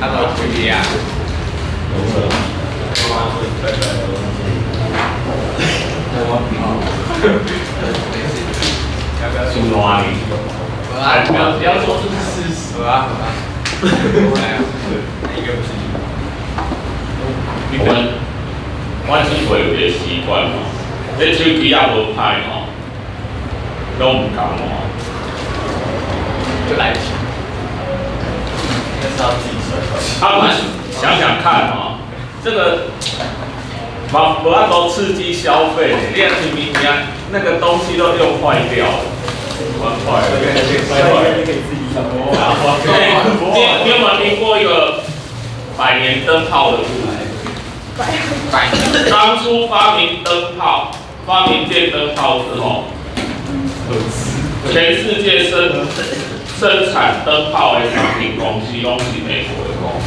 他都去的呀。苏哪里？不要说这是事实啊！我只会有一个习惯嘛，你手机也无歹吼，都唔讲哦，就来钱，应该是要自己设。我们想想看哦，这个不要说刺激消费，你要去明年那个东西都用坏掉了，蛮坏的。你可以自己想哦。你有没有听过一个百年灯泡的故事？当初发明灯泡、发明电灯泡之后，全世界生产灯泡的产品公司都是美国的公司。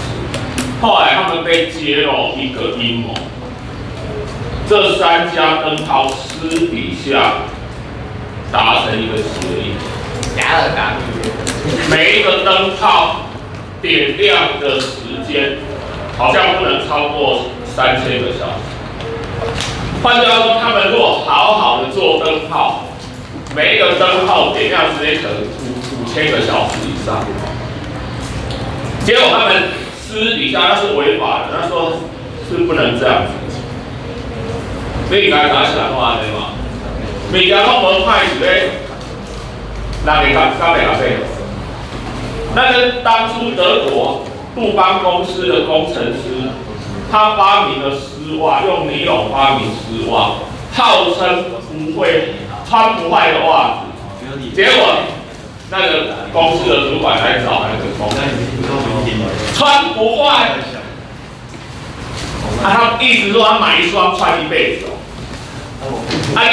后来他们被揭露一个阴谋，这3家灯泡私底下达成一个协议，每一个灯泡点亮的时间好像不能超过3000个小时。换句话说，他们如果好好的做灯泡，每一个灯泡点亮时间可能5000个小时以上。结果他们私底下那是违法的，那时候是不能这样子。所以该拿起来话对吗？物件拢无歹是咧，人会甲袂甲买。那个当初德国杜邦公司的工程师，他发明了丝袜，用尼龙发明丝袜，号称不会穿不坏的袜子。结果那个公司的主管来找那个工程师，穿不坏。他意思说他买一双穿一辈子哦。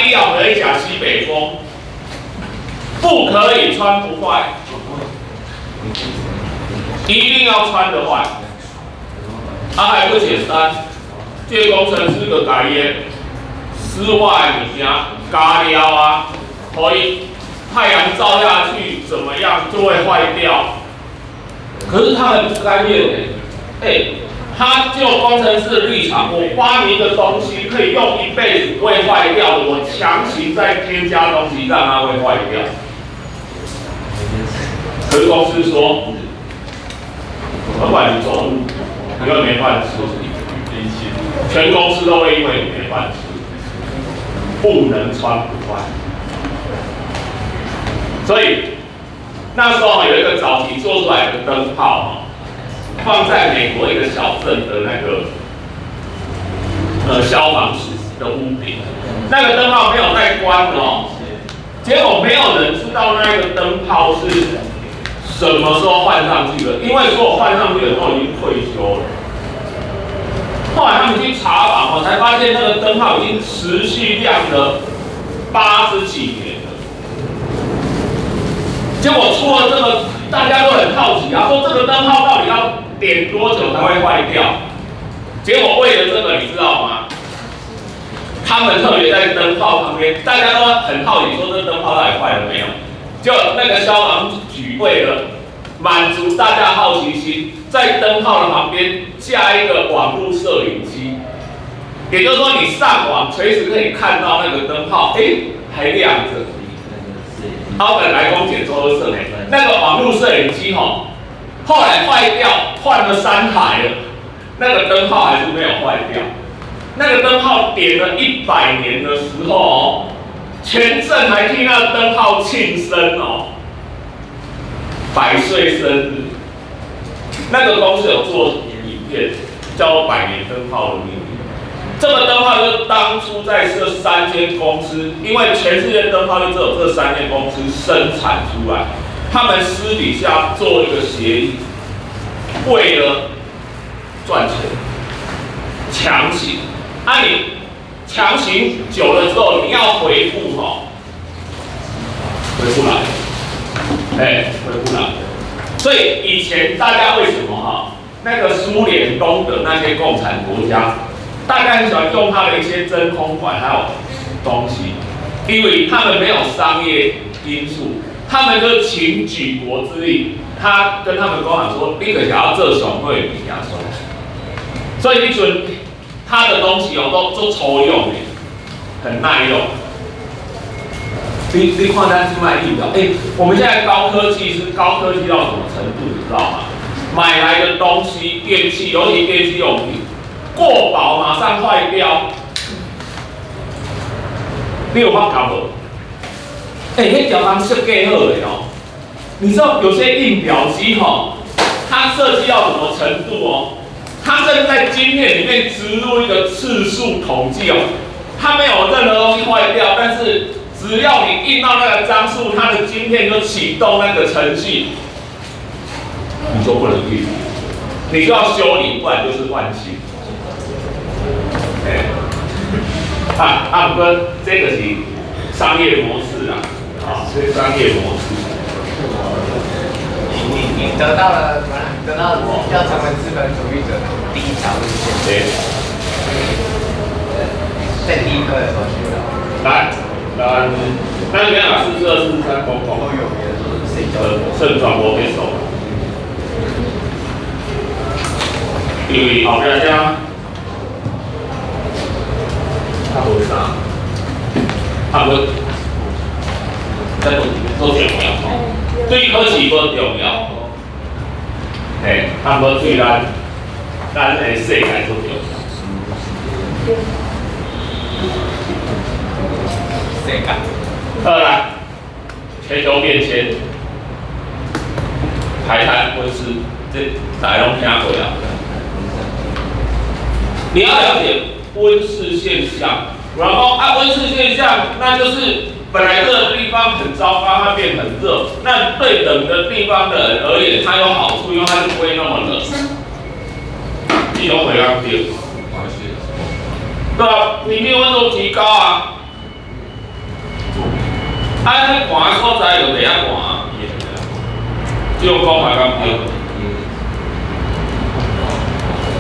你要可以讲西北风，不可以穿不坏，一定要穿得坏。还不简单，这工程师个改耶，丝袜的物件加料啊，可以太阳照下去怎么样就会坏掉。可是他们不甘愿他就工程师的立场，我发明的东西可以用一辈子不会坏掉的，我强行再添加东西让它会坏掉。可是公司说，不管你走路，你又没饭吃，全公司都会因为你没饭吃，不能穿不坏。所以那时候有一个早期做出来的灯泡放在美国一个小镇的那个消防室的屋顶，那个灯泡没有带关结果没有人知道那个灯泡是什么时候换上去的，因为所有换上去的都已经退休了。后来他们去查访才发现那个灯泡已经持续亮了80几年了。结果出了这个，大家都很好奇说这个灯泡到底要点多久才会坏掉？结果为了这个，你知道吗？他们特别在灯泡旁边，大家都很好奇，说这灯泡到底坏了没有？就那个消防局为了满足大家好奇心，在灯泡的旁边架一个网络摄影机，也就是说，你上网随时可以看到那个灯泡，还亮着。本来公检抽的摄影，那个网络摄影机后来坏掉，换了3台了，那个灯泡还是没有坏掉。那个灯泡点了100年的时候全镇还替那个灯泡庆生100岁生日。那个公司有做影片，叫《100年灯泡的秘密》。这个灯泡就是当初在这3间公司，因为全世界灯泡就只有这3间公司生产出来。他们私底下做一个协议，为了赚钱，强行。你强行久了之后，你要回复回不来，回不来。所以以前大家为什么那个苏联东的那些共产国家，大家很喜欢用它的一些真空管还有东西，因为他们没有商业因素。他们就请举国之力，他跟他们工厂说，你可想要做上好的物件出来，所以你准他的东西哦都抽用的，很耐用。你看咱去卖印表，我们现在高科技是高科技到什么程度，你知道吗？买来的东西，电器，尤其电器用品，过保马上坏掉。你有发觉无？那条钢设计好的哦。你知道有些印表机哈，它设计到什么程度哦？它甚至在晶片里面植入一个次数统计哦，它没有任何东西坏掉，但是只要你印到那个张数，它的晶片就启动那个程序，你就不能印，你就要修理，不然就是换新。不过这个是商业模式啊，这是商业模式。你得到了要成为资本主义者的第一条路线。对。在第一课的时候学到。来，那你看4243公共都有别的说是谁教的？盛传播给手。因为后边讲，无啥，无，在做重要，对科技无重要。无对咱的世界都重要。世界。好啦，全球变迁，排碳温室，这大家拢听过啦。你要了解温室现象，然后温室现象，那就是本来这个地方很糟糕，它变很热，那对冷的地方的人而言，它有好处，因为它就不会那么冷。地球回刚变，对啊，里面温度提高啊。那寒的所在就袂遐寒，只有讲还刚对，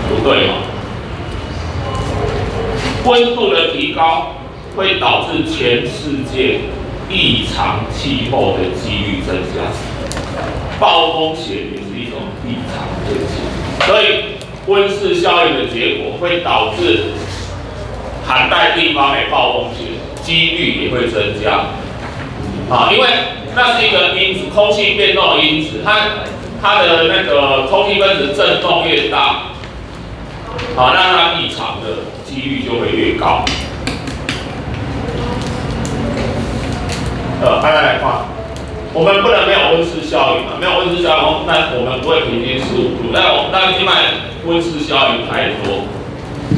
不对嘛？温度的提高会导致全世界异常气候的几率增加，暴风雪也是一种异常天气，所以温室效应的结果会导致寒带地方的暴风雪几率也会增加。因为那是一个因子，空气变动的因子，它的那个空气分子振动越大，那它异常的几率就会越高。大家来看，我们不能没有温室效应嘛，没有温室效应，那我们不会平均15度，那起码温室效应太多。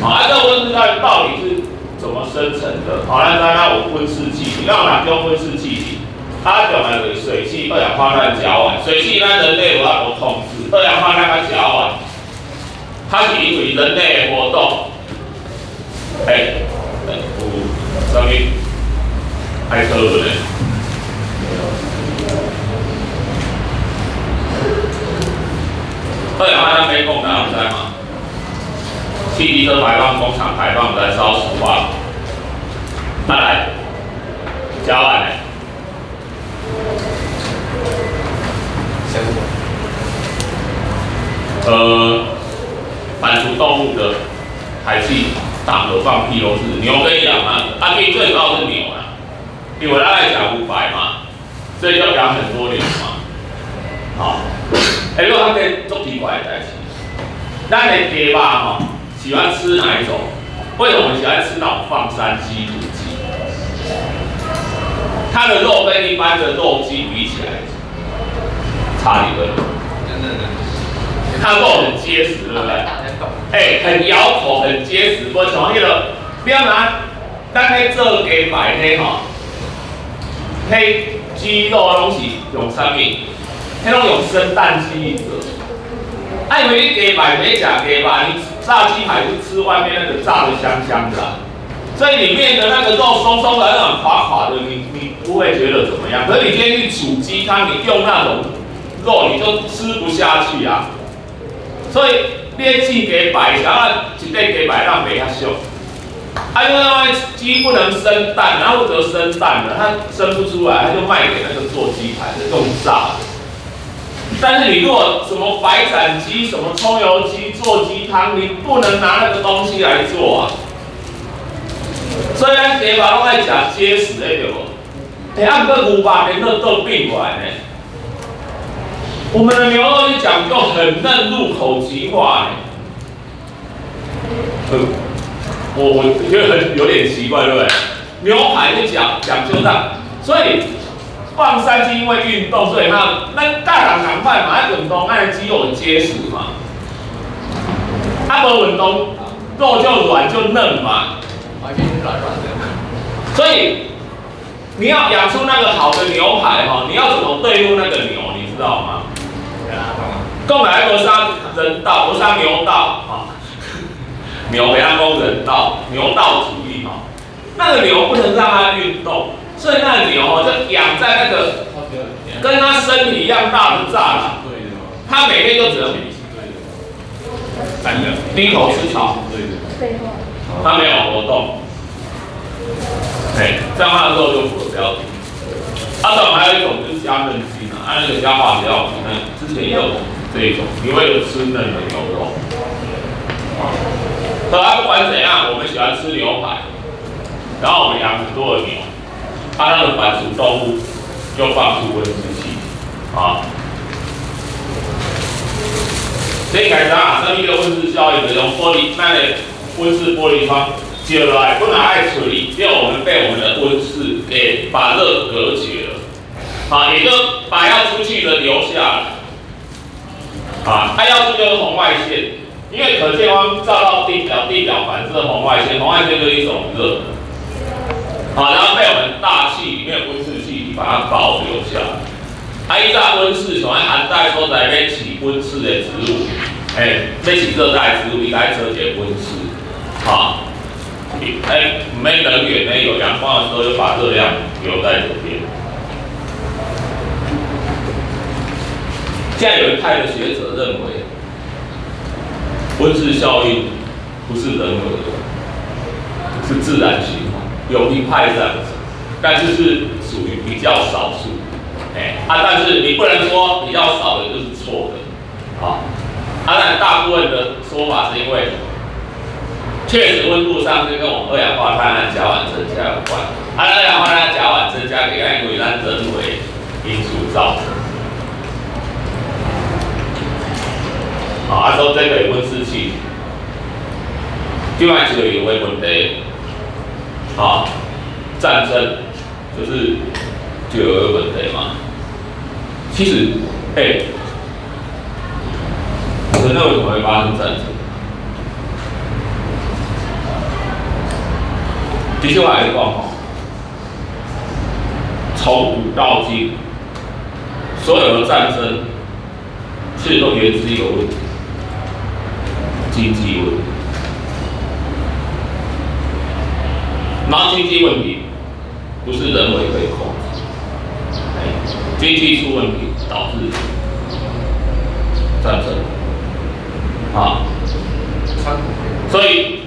这个温室效应到底是怎么生成的？那有温室气体，那有哪种温室气体？它讲的是水汽、二氧化碳、甲烷。水汽咱人类有法度控制，二氧化碳跟甲烷，它是因为人类的活动，有啥物爱讨论的？二氧化碳没供大家知吗？汽机车排放、工厂排放、燃烧石化，来，甲烷呢？反刍动物的排气、大河放屁都是牛跟羊啊，最主要是牛啊，因为咱来讲500嘛，所以要养很多牛嘛。如果它跟做奇怪的代志，咱的鸡肉喜欢吃哪一种？为什么我们喜欢吃那种放山鸡、土鸡？它的肉跟一般的肉鸡比起来，差几分？真的。它肉很结实，对不对？很咬口，很结实。为什么？比如拿咱咧做鸡排咧鸡肉拢是用啥物？迄拢用生蛋鸡做。因为你鸡排没吃鸡排，你炸鸡排是吃外面那个炸的香香的所以里面的那个肉松松的、那种垮垮的，你不会觉得怎么样。可是你今天去煮鸡汤，你用那种肉，你就吃不下去啊。所以你咧煮鸡排，然后一块鸡排让袂遐俗。因为那鸡不能生蛋，然后或者生蛋的，它生不出来，它就卖给那个做鸡排的用炸的。但是你如果什么白斩鸡、什么葱油鸡做鸡汤，你不能拿那个东西来做啊。所以咱鸡肉拢爱吃结实的对不？按个牛肉连肉都并过来呢。我们的牛肉就讲究很嫩、入口即化呢。我觉得有点奇怪，对不对？牛排就讲究上，所以放山是因为运动，所以那大人赶快嘛，爱运动，爱肌肉很结实嘛。无运动，肉就软就嫩嘛。完全是软软的。所以你要养出那个好的牛排哈，你要怎么对付那个牛，你知道吗？讲来不杀人道，不杀牛道啊。牛给它供人道，牛道主义哈。那个牛不能让它运动，所以那个牛就养在那个跟它身体一样大的栅栏，它每天就只能低头吃草，它没有活动。这样它的肉就符合标准。当然还有一种就是加嫩筋啊，那个加化比较之前也有这一种，你为了吃嫩的牛肉。不管怎样，我们喜欢吃牛排，然后我们养很多的牛，它的反刍动物就放出温室气啊。所以开始啊，这一个温室效应就用玻璃那个温室玻璃窗接落来，本来爱处理，结果我们被我们的温室给把热隔绝了，啊，也就把要出去的留下来，啊，它要出就是红外线。因为可见光照到地表，地表反射红外线，红外线就是一种热，好，然后被我们大气里面温室气体把它保留下来。依照温室像寒带所在要起温室的植物，要起热带植物，应该遮解温室，好，没能源呢，有阳光的时候就把热量留在这边。现在有一派的学者认为，温室效应不是人为的，是自然循环。有一派这样子，但是是属于比较少数。但是你不能说比较少的就是错的，啊，但大部分的说法是因为，确实温度上升跟我们二氧化碳和甲烷增加有关。二氧化碳、甲烷增加，给因为咱人为因素造成。说这个温室气体，另外一个有位问题，战争就是就有一个问题嘛。其实，人类为什么会发生战争？其实我还是讲从古到今，所有的战争其实都源自一个问题。经济问题，然后经济问题不是人为可以控制，经济出问题导致战争，所以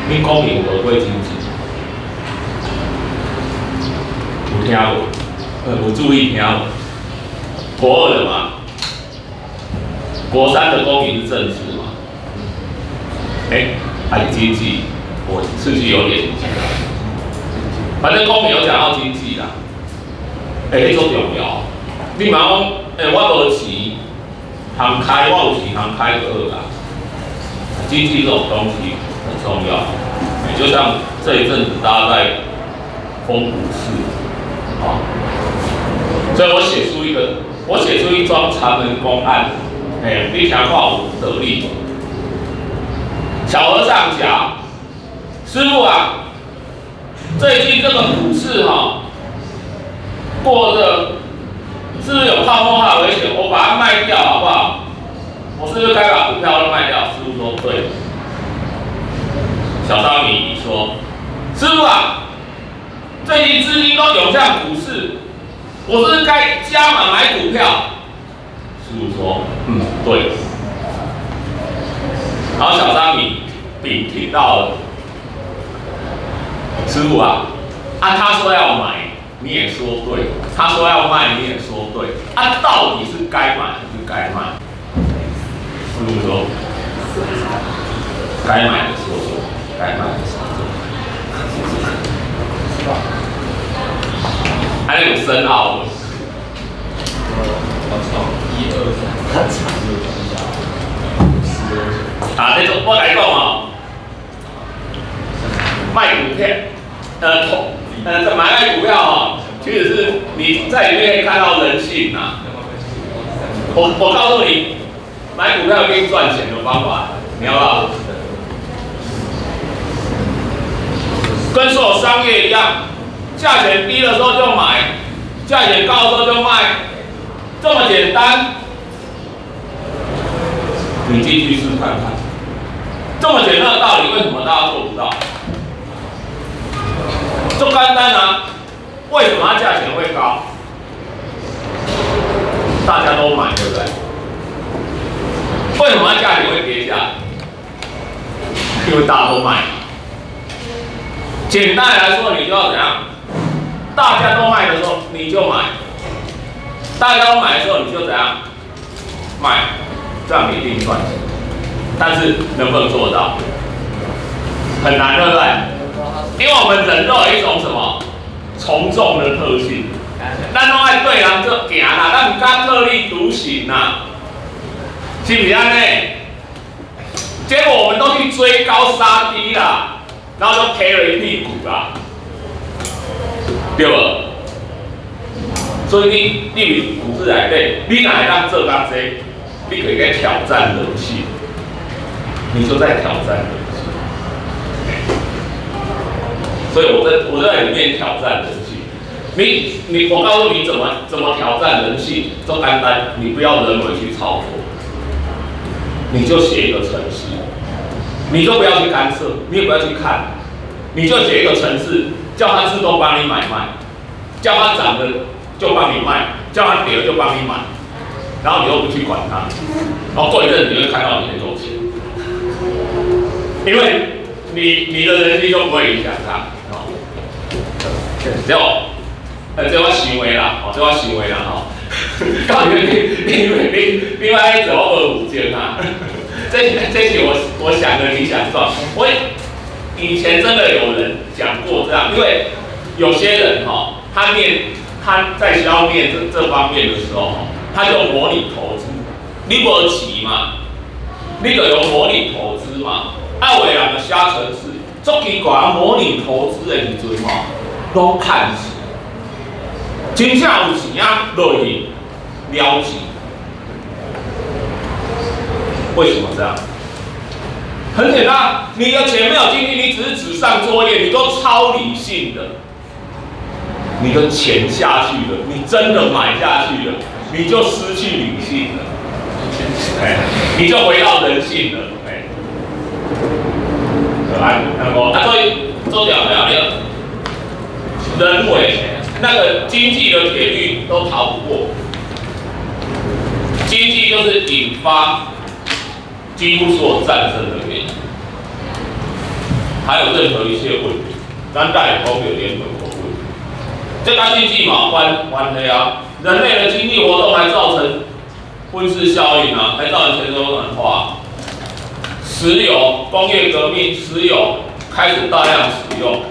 你公平回归经济，有听无？有注意听无？国二的嘛。国三的公平是政治嘛？还是经济？我次序有点，反正公平有讲到经济啦。迄种重要。你嘛讲，我无钱，通开我有钱通开就好啦。经济这种东西很重要，就像这一阵子大家在封股市，所以我写出一桩长门公案。你强化我得力。小和尚讲，师父啊，最近这个股市过的是不是有泡沫化危险？我把它卖掉好不好？我是不是该把股票都卖掉？师父说对。小商米说，师父啊，最近资金都涌向股市，我是不是该加码买股票？师父说，对。然后小商米听到了，师父啊，他说要买，你也说对，他说要卖你也说对，啊，到底是该买还是该卖？不如说，该买的说对，该卖的说对，还有深奥的。我操，1、2、3，他长就啊，那种我来讲哦，卖股票，买股票哦，其实是你在里面可以看到人性呐、我告诉你，买股票可以赚钱的方法，你要不要？跟所有商业一样，价钱低的时候就买，价钱高的时候就卖，这么简单。你进去试看看，这么简单的道理，为什么大家做不到？就简单啊！为什么它价钱会高？大家都买，对不对？为什么它价钱会跌下来？因为大家都卖。简单来说，你就要怎样？大家都卖的时候，你就买；大家都买的时候，你就怎样？卖。这样你一定赚钱，但是能不能做得到？很难，对不对？因为我们人都有一种什么从众的特性，咱拢爱对人做行啦，咱唔敢特立独行啦，是不是安尼？结果我们都去追高杀低啦，然后就赔了一屁股啦，对不？所以你股市内底，你哪会当做到这？你可以在挑战人性，你就在挑战人性。所以我在里面挑战人性。我告诉你怎么挑战人性，就单单你不要人为去操作，你就写一个程式，你就不要去干涉，你也不要去看，你就写一个程式，叫它自动帮你买卖，叫它涨了就帮你卖，叫它跌了就帮你买。然后你又不去管它，然后过一阵子你会看到你很有钱，因为你的人性就不会影响它。哦，只我行为啦，哦，这我行为啦，哦，告诉你，另外一种25间啊，这些我想的理想状，我以前真的有人讲过这样，因为有些人哈，他在消灭这方面的时候。他就模拟投资，你无钱嘛，你就有模拟投资嘛。啊，有的人就写程式，足奇怪，模拟投资的时阵吼，拢趁钱，真正有钱啊落去了钱。为什么这样？很简单，你的钱没有进去，你只是纸上作业，你都超理性的，你的钱下去了，你真的买下去了。你就失去理性了，你就回到人性了，所以周讲了，人为那个经济的铁律都逃不过，经济就是引发几乎所有战争的原因，还有任何一些问题，咱带有联合国问题，这跟经济嘛关系啊。人类的经济活动还造成温室效应啊，还造成全球暖化。石油工业革命，石油开始大量使用，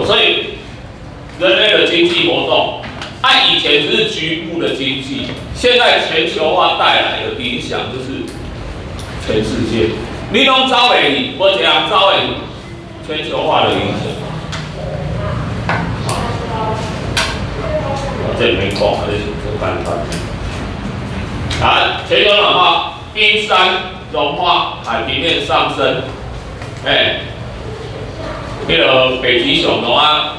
所以人类的经济活动，以前只是局部的经济，现在全球化带来的影响就是全世界。你拢走袂去，无一个人走袂去，全球化的影响。这里面讲啊，这是办法。全球暖化，冰山融化，海平面上升，那个北极熊的话，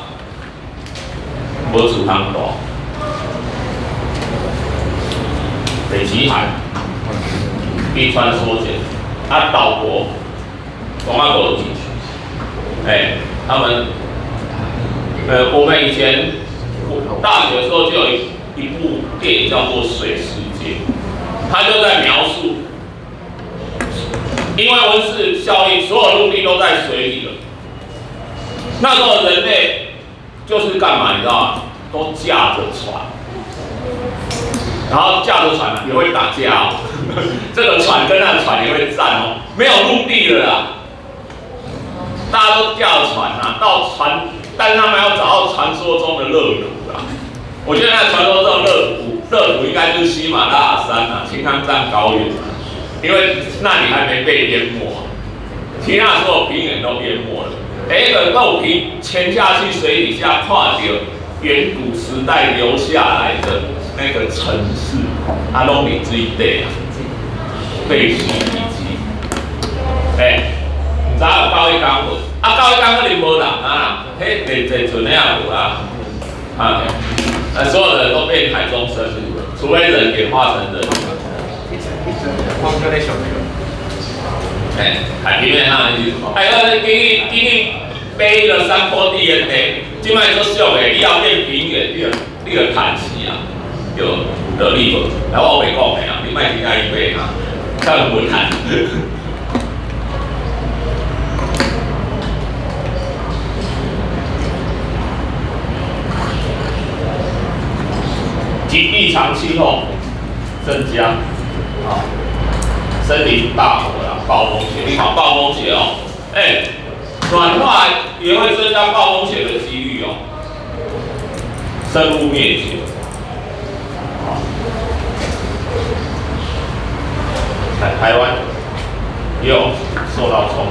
无处通大，北极海冰川缩减，岛国讲啊无进去，他们，我们以前。大学的时候就有一部电影叫做《水世界》，它就在描述，因为温室效应，所有陆地都在水里了。那时候人类就是干嘛？你知道吗？都驾着船，然后驾着船也会打架哦。这个船跟那个船也会战哦，没有陆地的啦，大家都驾着船啊，到船，但是他们要找到传说中的乐土啦。我觉得那传说中的乐土应该就是喜马拉雅山啊，青康藏高原啊，因为那里还没被淹没，其他所有平原都淹没了。那个肉瓶潜下去水底下，看到远古时代留下来的那个城市，啊，拢是水底啊，废墟遗迹。唔知有到一港无？啊，到一港可能无人啊，迄地阵那样有啊，所有的人都变海中生物了，除非人演化成人。荒丘在小区。海平面上去，给你背了山坡地的地，即摆做俗的，你要变平原，你就叹气啊，就你无。来，我袂讲的啊，你莫听他伊背啊，较无谈。极异常气候增加，啊，森林大火啦，暴风雪，你考暴风雪哦，暖化也会增加暴风雪的几率哦，生物灭绝，台湾也有受到冲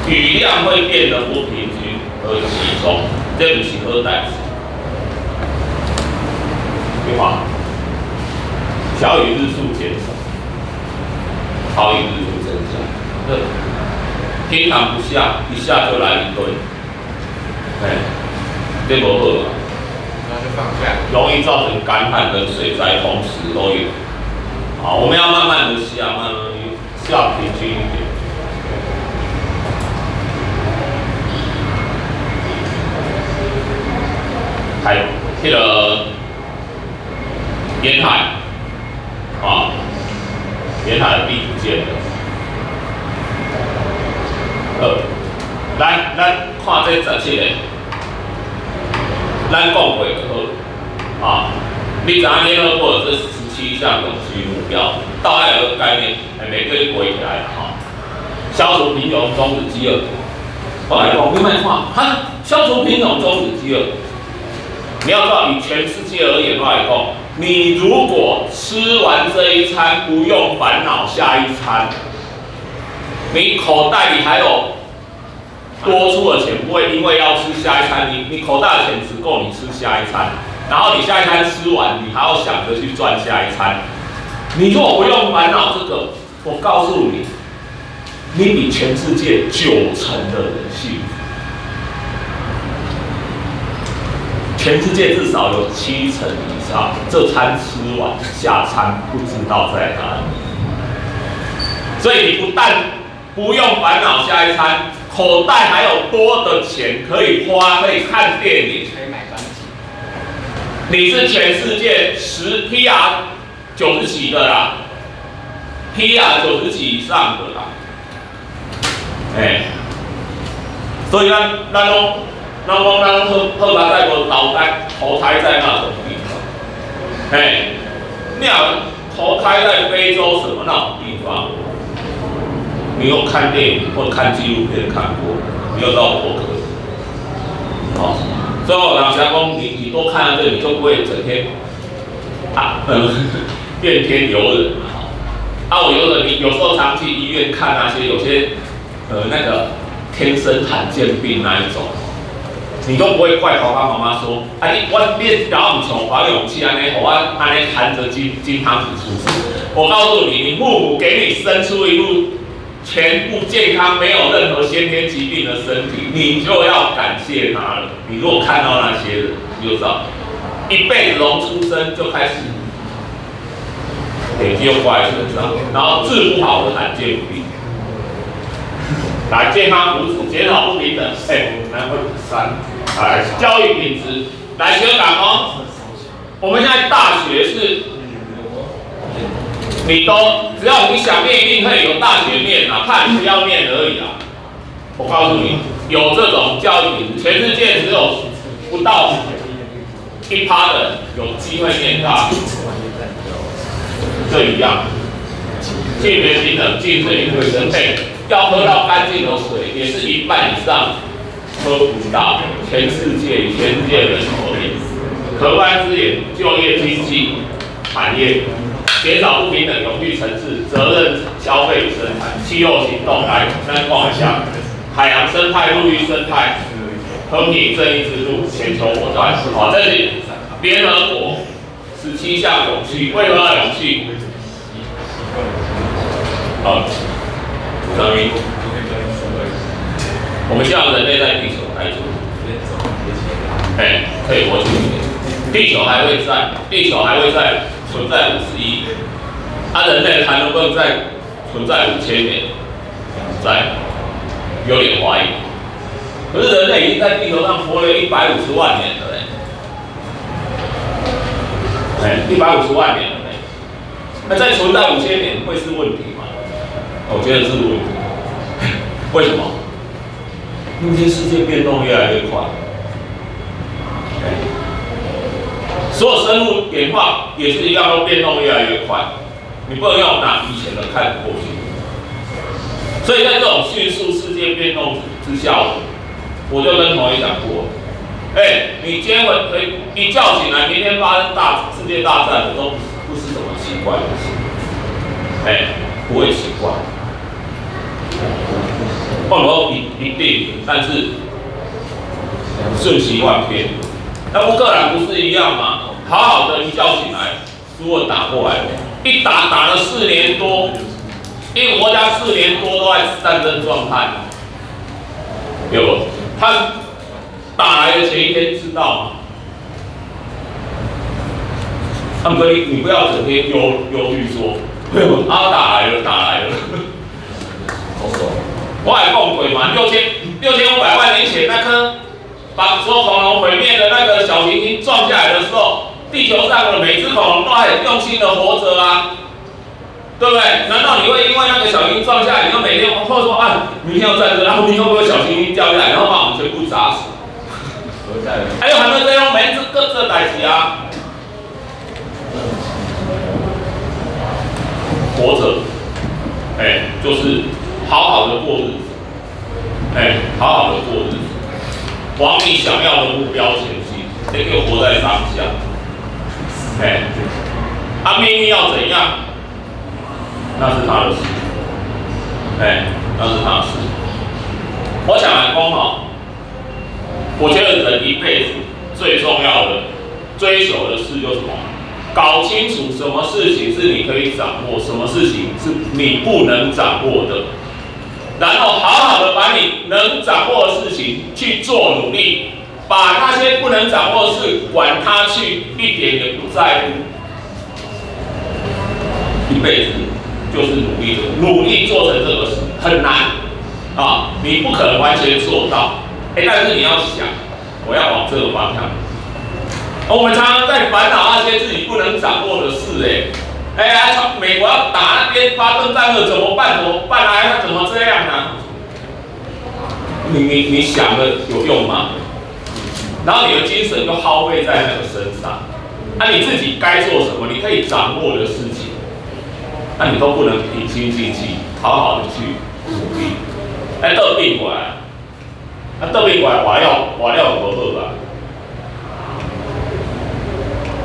击，雨量会变得不平均而集中，这不是好代志。对吧？小雨日数减少，豪雨日数增加。平常不下，一下就来一堆，这不好啊。然后就放假。容易造成干旱跟水灾同时都有。好，我们要慢慢的下，慢慢的下平均一点。还那个。沿海，沿海的地不见了。咱看这17个，咱讲过就好。你知影联合国这17项永续目标，大概有个概念，每个月归起来消除贫穷，终止饥饿。后来我慢慢看，消除贫穷，终止饥饿。你要知道，以全世界而言来讲，你如果吃完这一餐不用烦恼下一餐，你口袋里还有多出的钱，不会因为要吃下一餐，你口袋的钱只够你吃下一餐，然后你下一餐吃完，你还要想着去赚下一餐。你如果不用烦恼这个，我告诉你，你比全世界90%的人幸福。全世界至少有70%以上，这餐吃完，下餐不知道在哪里。所以你不但不用烦恼下一餐，口袋还有多的钱可以花，可以看电影，可以买专辑。你是全世界PR 90几的啦 ，PR 90几以上的啦，所以咱喝吧在我投胎在那种地方，你要投胎在非洲什么那种地方，你有看电影或看纪录片看过，你有到多可惜。所以我老实讲，你多看了这个，你就不会整天怨天尤人我你有时候常去医院看那些有些那个天生罕见病那一种。你都不会怪爸爸妈妈说，我练然后穷黄勇气安尼，我安尼含着金汤匙出世。我告诉你，你父母给你生出一副全部健康、没有任何先天疾病的身体，你就要感谢他了。你如果看到那些人，你就知道，一辈子从出生就开始累积又挂在身上，然后治不好的罕见病。来，健康福祉，减少不平等。来3，来教育品质，来学长哦。我们现在大学是，你都只要你想念，一定可以有大学念，哪怕你不要念而已啊。我告诉你，有这种教育品质，全世界只有不到1%的人有机会念大学，这一样。性别平等、净水与卫生配，要喝到干净的水，也是1半以上喝不到。全世界人口而言，河湾资源、就业经济、产业。减少不平等、永续城市、责任消费与生产、气候行动来三况下，海洋生态、陆域生态、和平正义制度、全球伙伴。好，这是联合国17项永续，为何要永续？好，等于我们希望人类在地球待久，可以活久一点。地球还会在存在50亿，人类还能不能再存在5000年？有点怀疑。可是人类已经在地球上活了150万年了，150万年了那再存在5000年会是问题吗？我觉得是问题。为什么？因为世界变动越来越快。所有生物演化也是一样，都变动越来越快。你不能用拿以前的看过去。所以在这种迅速世界变动之下，我就跟同学讲过，你今天一觉醒来，明天发生世界大战的都不是什么奇怪的事，不会奇怪。或者一定，但是瞬息万变。那乌克兰不是一样吗？好好的一觉醒来，如果打过来，一打了4年多，一个国家4年多都在战争状态，有他打来的前一天知道吗？他们你不要整天忧虑说，打来了，我还讲过嘛，6500万年前那颗把所有恐龙毁灭的那个小行星撞下来的时候，地球上的每只恐龙都还很用心的活着啊，对不对？难道你会因为那个小行星撞下来，你就每天或者说明天要战争，然后明天会不会小行星掉下来，然后把我们全部砸死？还有很多这种每次各自的代志啊，活着，就是好好的过日子，好好的过日子。往你想要的目标前进，这个活在当下。命运要怎样，那是他的事。那是他的事。我想来讲我觉得人一辈子最重要的追求的事就是什么？搞清楚什么事情是你可以掌握，什么事情是你不能掌握的。然后好好的把你能掌握的事情去做努力，把那些不能掌握的事管它去，一点也不在乎。一辈子就是努力做成这个事，很难啊，你不可能完全做到。但是你要想，我要往这个方向。我们常常在烦恼那些自己不能掌握的事，美国要打那边发动战了，怎么办？他怎么这样呢？你想的有用吗？然后你的精神就耗费在那个身上。你自己该做什么？你可以掌握的事情，你都不能平心静气，好好的去努力。倒变过来，倒变过来，我要不好啊？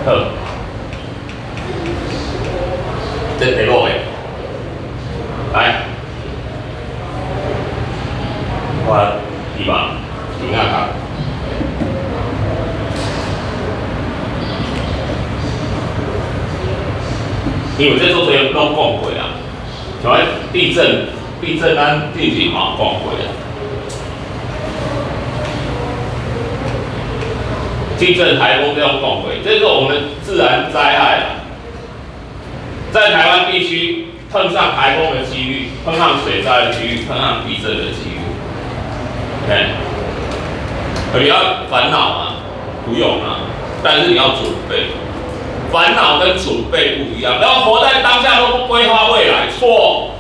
好。这第6个，来，我希望听下。因为这做这拢讲过啊，像地震咱之前嘛讲过啊，地震、台风这种讲过，这是我们自然灾害啊。在台湾地区碰上台风的几率，碰上水灾的几率，碰上地震的几率，你要烦恼吗？不用啊，但是你要准备。烦恼跟准备不一样，然后活在当下都不规划未来，错。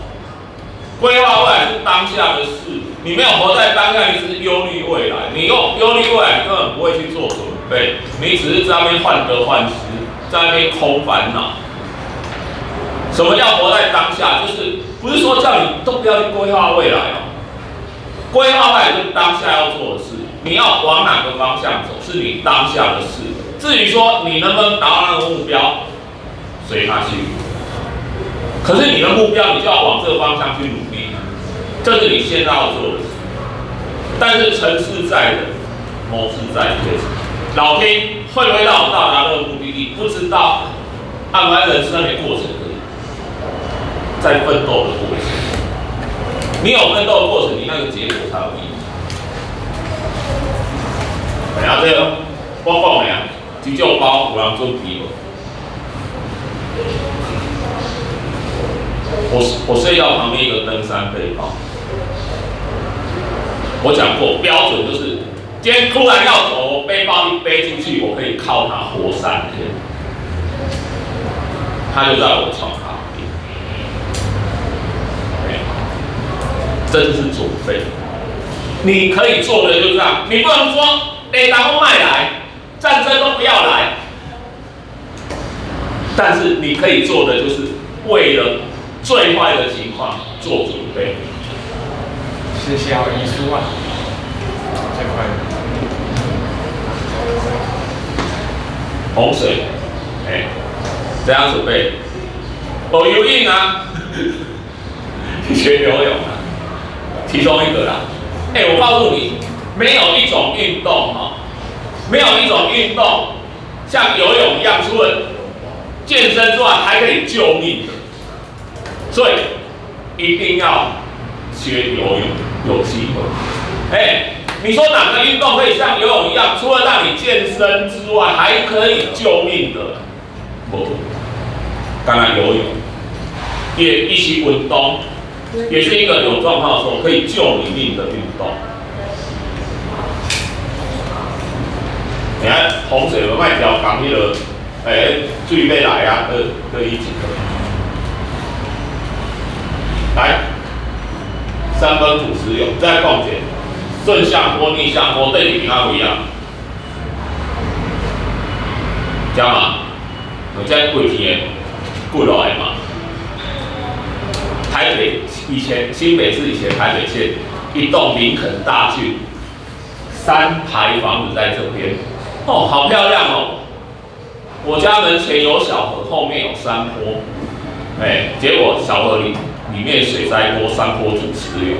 规划未来是当下的事，你没有活在当下，你只是忧虑未来。你忧虑未来，你根本不会去做准备，你只是在那边患得患失，在那边空烦恼。什么叫活在当下？就是不是说叫你都不要去规划未来哦，规划未来就是当下要做的事，你要往哪个方向走，是你当下的事。至于说你能不能达到那个目标，随他去。可是你的目标，你就要往这个方向去努力，这是你现在要做的事。但是成事在人，谋事在天。老天会不会让我到达那个目的地？不知道。按完人生的过程可以，在奋斗的过程，你有奋斗的过程，你那个结果才有意义。然后这个我讲的啊，急救包有人准备无？我睡觉旁边一个登山背包，我讲过标准就是，今天突然要走，背包一背进去，我可以靠它活3天。它就在我的床旁边，这就是准备。你可以做的就是这样，你不能说打工卖来，战争都不要来。但是你可以做的就是为了最坏的情况做准备。是小遗书啊，最快的。洪水，怎样准备？我游泳啊，学游泳啊，其中一个啦。我告诉你，没有一种运动没有一种运动像游泳一样，除了健身之外，还可以救命的。所以一定要学游泳，有机会。你说哪个运动可以像游泳一样，除了让你健身之外，还可以救命的？当然游泳，也一起运动，也是一个有状况的时候可以救你命的运动。你看洪水有卖条港迄个，水要来啊，可以一个。来，3分土石流，再讲一下，顺向坡、逆向坡对你哪不一样？加嘛？我在几天过来嘛，台北以前新北市以前台北县一栋林肯大郡，3排房子在这边，好漂亮哦！我家门前有小河，后面有山坡，结果小河里面水灾多，山坡土石流，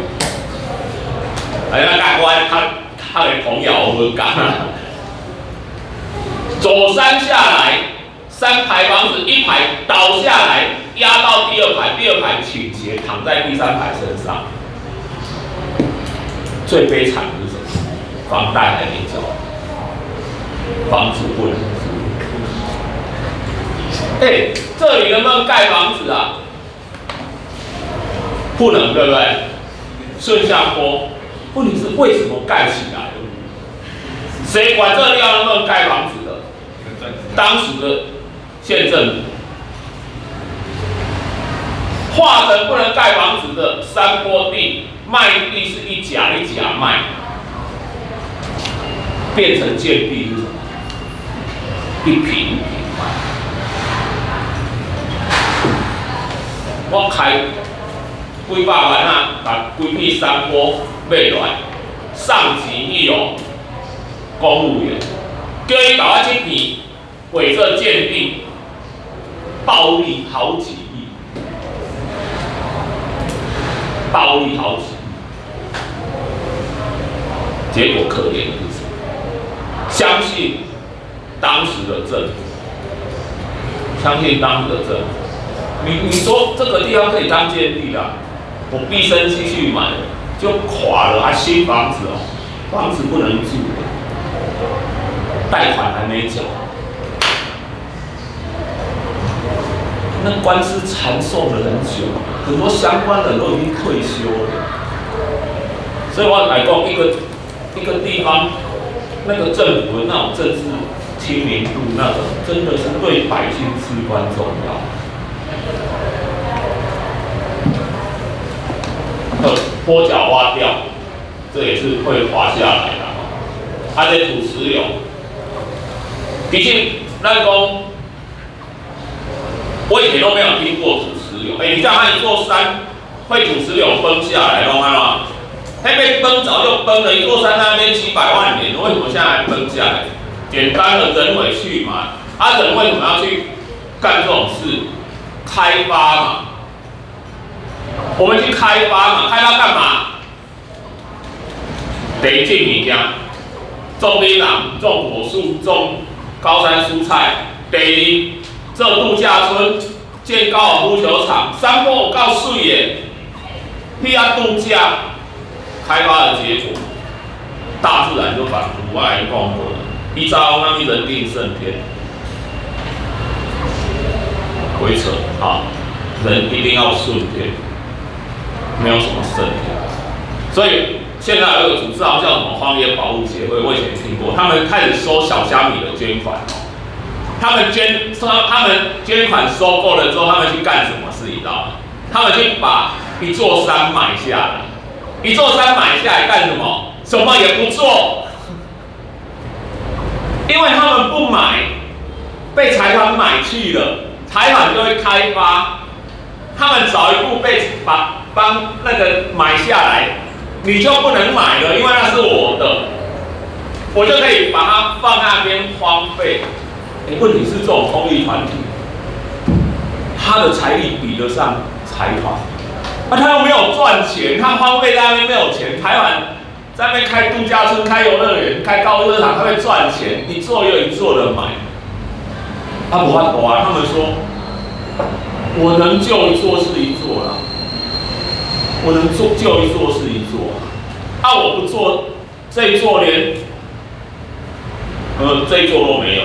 那大官他的朋友我讲，走山下来。3排房子，1排倒下来，压到第2排，第2排倾斜，躺在第3排身上。最悲惨的是什么？房贷还没交，房子不能租。这里能不能盖房子啊？不能，对不对？顺下坡，问题是为什么盖起来了？谁管这个地方能不能盖房子的？当时的县政府划成不能盖房子的山坡地，卖地是一甲一甲卖，变成建地是什么？一坪一坪卖。我开几百万啊，把规片山坡买来，上级一有公务员，叫伊把我这片伪设建地。暴利好几亿，暴利好几亿，结果可怜的是什么？相信当时的政府，你说这个地方可以当建地啦，我毕生积蓄买的就垮了，新房子哦，房子不能住，贷款还没缴。那官司缠讼了很久，很多相关人都已经退休了。所以我来讲，一个地方那个政府的那种政治亲民度，那种真的是对百姓至关重要。坡脚挖掉，这也是会滑下来的。它的土石流，毕竟咱讲，我以前都没有听过土石流。你知道一座山会土石流崩下来，懂吗？它被崩早就崩了，一座山在那边几百万年，为什么现在还崩下来？简单的人为去嘛，人为什么要去干这种事？开发嘛，我们去开发嘛，开发干嘛？第一种物件，种槟榔、种果树、种高山蔬菜；第二，做度假村、建高尔夫球场，山坡够水的，去遐度假，开发的结果，大自然就反扑我来讲过了。依照那边人定胜天，鬼扯啊！人一定要顺天，没有什么胜天。所以现在有一个组织好像叫什么荒野保护协会，我以前听过，他们开始收小虾米的捐款。他们捐款收够了之后，他们去干什么事？你知道吗？他们去把一座山买下来，一座山买下来干什么？什么也不做。因为他们不买，被财团买去了，财团就会开发。他们早一步帮那个买下来，你就不能买了，因为那是我的，我就可以把它放那边荒废。问题是这种公益团体，他的财力比得上财团，他又没有赚钱，他荒废在那边没有钱，财团在那边开度假村、开游乐园、开高热场，他会赚钱，一座又一座的买。不法度啊，他们说，我能救一座是一座啦，我能救一座是一座啊，我不做这一座连，这一座都没有。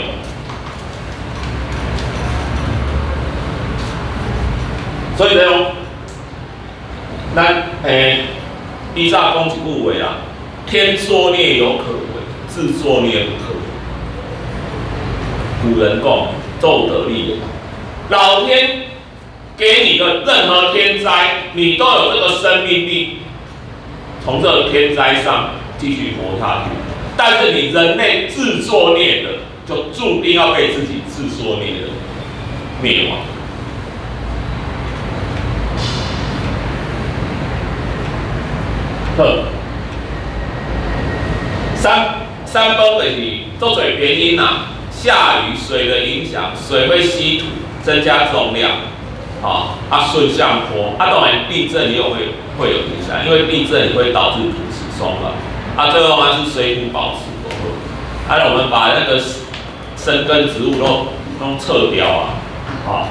所以呢，咱依照讲一句话啦，天作孽有可为，自作孽不可为。古人讲，奏得利也。老天给你的任何天灾，你都有这个生命力，从这个天灾上继续活下去。但是你人类自作孽的，就注定要被自己自作孽的灭亡。山崩的是做多原因啊，下雨水的影响，水会吸土，增加重量，顺向坡，当然地震也会有影响，因为地震也会导致土石松软，最后是水土保持不好，我们把那个生根植物都撤掉啊，